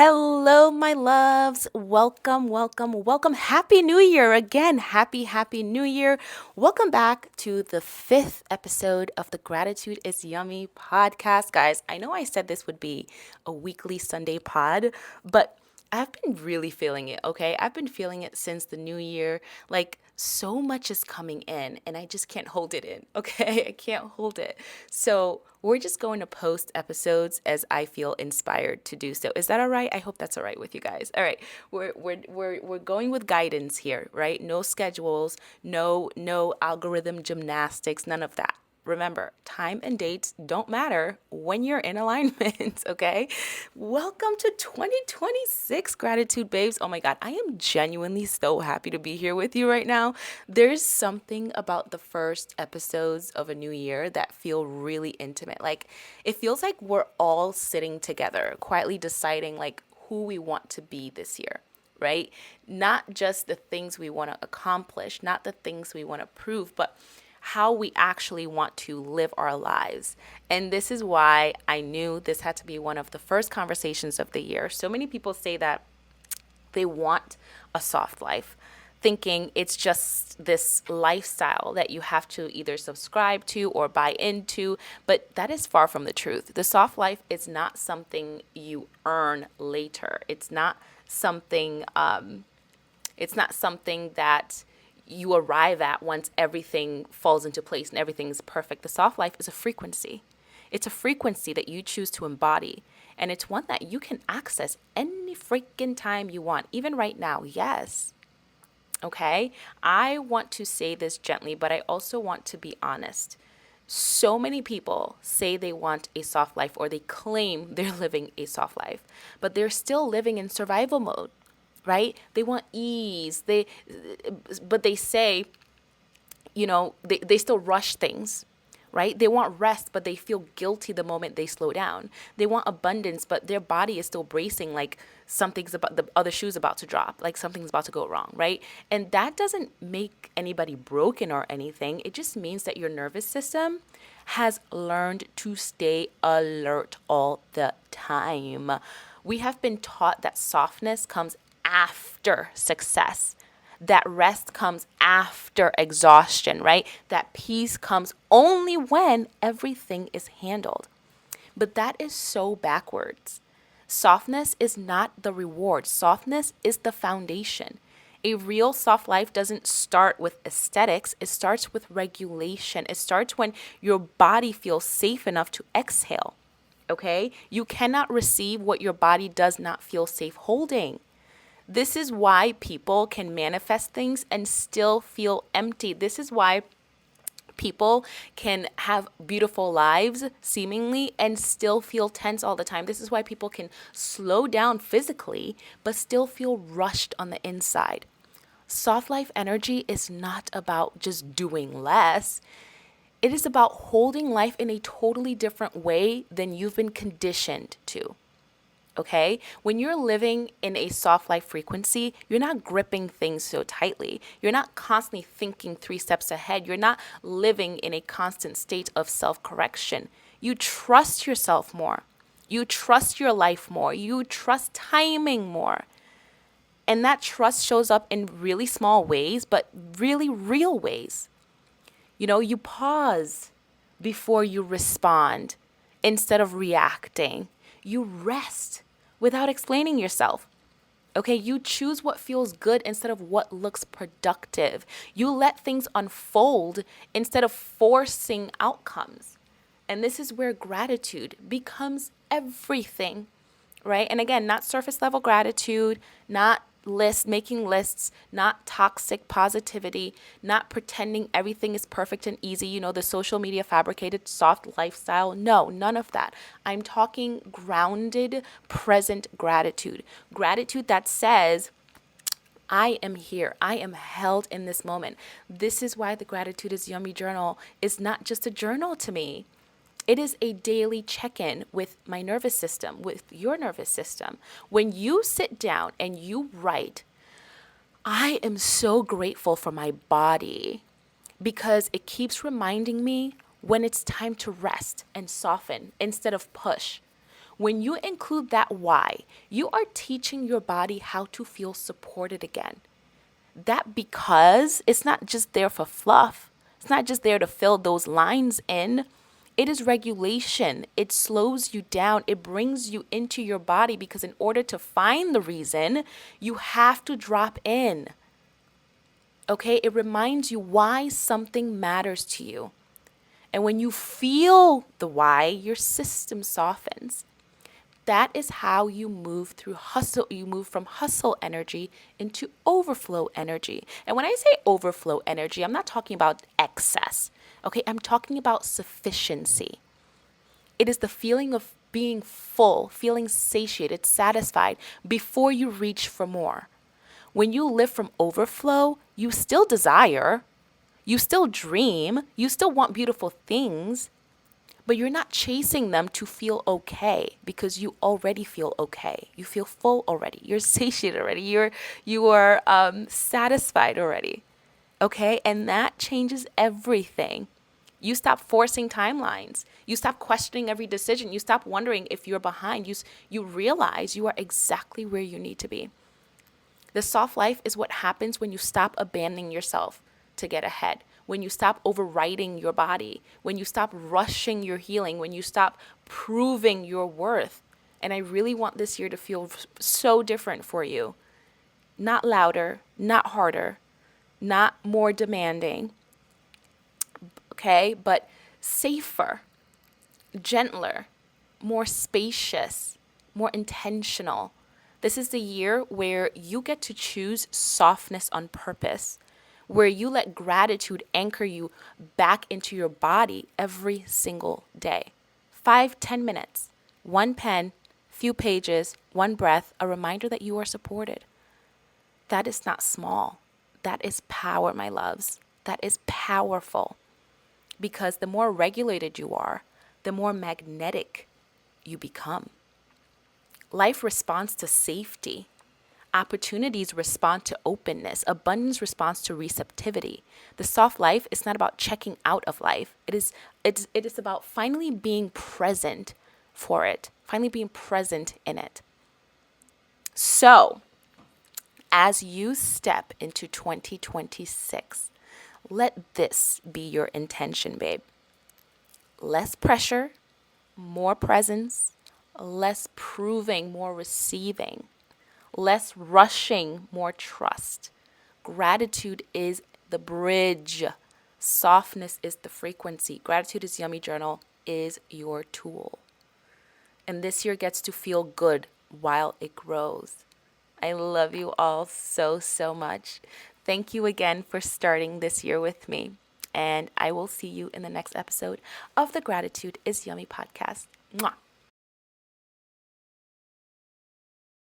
Hello, my loves. Welcome, welcome, welcome. Happy New Year again. Happy New Year. Welcome back to the 5th episode of the Gratitude is Yummy podcast. Guys, I know I said this would be a weekly Sunday pod, but I've been really feeling it, okay? I've been feeling it since the new year. Like, so much is coming in, and I just can't hold it in, okay? I can't hold it. So, we're just going to post episodes as I feel inspired to do so. Is that all right? I hope that's all right with you guys. All right. We're going with guidance here, right? No schedules, no algorithm gymnastics, none of that. Remember, time and dates don't matter when you're in alignment, okay? Welcome to 2026, Gratitude Babes. Oh my God, I am genuinely so happy to be here with you right now. There's something about the first episodes of a new year that feel really intimate. Like, it feels like we're all sitting together, quietly deciding, like, who we want to be this year, right? Not just the things we want to accomplish, not the things we want to prove, but how we actually want to live our lives. And this is why I knew this had to be one of the first conversations of the year. So many people say that they want a soft life, thinking it's just this lifestyle that you have to either subscribe to or buy into, but that is far from the truth. The soft life is not something you earn later. It's not something that you arrive at once everything falls into place and everything's perfect. The soft life is a frequency. It's a frequency that you choose to embody. And it's one that you can access any freaking time you want, even right now. Yes. Okay. I want to say this gently, but I also want to be honest. So many people say they want a soft life or they claim they're living a soft life, but they're still living in survival mode. Right? They want ease. But they say, they still rush things, right? They want rest, but they feel guilty the moment they slow down. They want abundance, but their body is still bracing like something's about the other shoe's about to drop, like something's about to go wrong, right? And that doesn't make anybody broken or anything. It just means that your nervous system has learned to stay alert all the time. We have been taught that softness comes after success, that rest comes after exhaustion, right? That peace comes only when everything is handled. But that is so backwards. Softness is not the reward. Softness is the foundation. A real soft life doesn't start with aesthetics. It starts with regulation. It starts when your body feels safe enough to exhale. Okay? You cannot receive what your body does not feel safe holding. This is why people can manifest things and still feel empty. This is why people can have beautiful lives seemingly and still feel tense all the time. This is why people can slow down physically but still feel rushed on the inside. Soft life energy is not about just doing less. It is about holding life in a totally different way than you've been conditioned to. Okay? When you're living in a soft life frequency, you're not gripping things so tightly. You're not constantly thinking 3 steps ahead. You're not living in a constant state of self-correction. You trust yourself more. You trust your life more. You trust timing more. And that trust shows up in really small ways, but really real ways. You pause before you respond instead of reacting. You rest without explaining yourself. Okay, you choose what feels good instead of what looks productive. You let things unfold instead of forcing outcomes. And this is where gratitude becomes everything, right? And again, not surface level gratitude, not making lists, not toxic positivity, not pretending everything is perfect and easy, the social media fabricated soft lifestyle. No, none of that. I'm talking grounded, present gratitude. Gratitude that says, I am here. I am held in this moment. This is why the Gratitude is Yummy journal is not just a journal to me. It is a daily check-in with my nervous system, with your nervous system. When you sit down and you write, I am so grateful for my body because it keeps reminding me when it's time to rest and soften instead of push. When you include that why, you are teaching your body how to feel supported again. That because it's not just there for fluff. It's not just there to fill those lines in. It is regulation. It slows you down. It brings you into your body because in order to find the reason, you have to drop in. Okay? It reminds you why something matters to you. And when you feel the why, your system softens. That is how you move through hustle. You move from hustle energy into overflow energy. And when I say overflow energy, I'm not talking about excess. Okay, I'm talking about sufficiency. It is the feeling of being full, feeling satiated, satisfied before you reach for more. When you live from overflow, you still desire, you still dream, you still want beautiful things, but you're not chasing them to feel okay because you already feel okay. You feel full already. You're satiated already. You are satisfied already. Okay, and that changes everything. You stop forcing timelines. You stop questioning every decision. You stop wondering if you're behind. You realize you are exactly where you need to be. The soft life is what happens when you stop abandoning yourself to get ahead, when you stop overriding your body, when you stop rushing your healing, when you stop proving your worth. And I really want this year to feel so different for you. Not louder, not harder, not more demanding, okay, but safer, gentler, more spacious, more intentional. This is the year where you get to choose softness on purpose, where you let gratitude anchor you back into your body every single day. 5-10 minutes, one pen, few pages, one breath, a reminder that you are supported. That is not small. That is power, my loves. That is powerful. Because the more regulated you are, the more magnetic you become. Life responds to safety. Opportunities respond to openness. Abundance responds to receptivity. The soft life is not about checking out of life. It is about finally being present for it, finally being present in it. So, as you step into 2026, let this be your intention, babe. Less pressure, more presence, less proving, more receiving, less rushing, more trust. Gratitude is the bridge. Softness is the frequency. Gratitude is Yummy Journal is your tool. And this year gets to feel good while it grows. I love you all so, so much. Thank you again for starting this year with me. And I will see you in the next episode of the Gratitude is Yummy podcast. Mwah.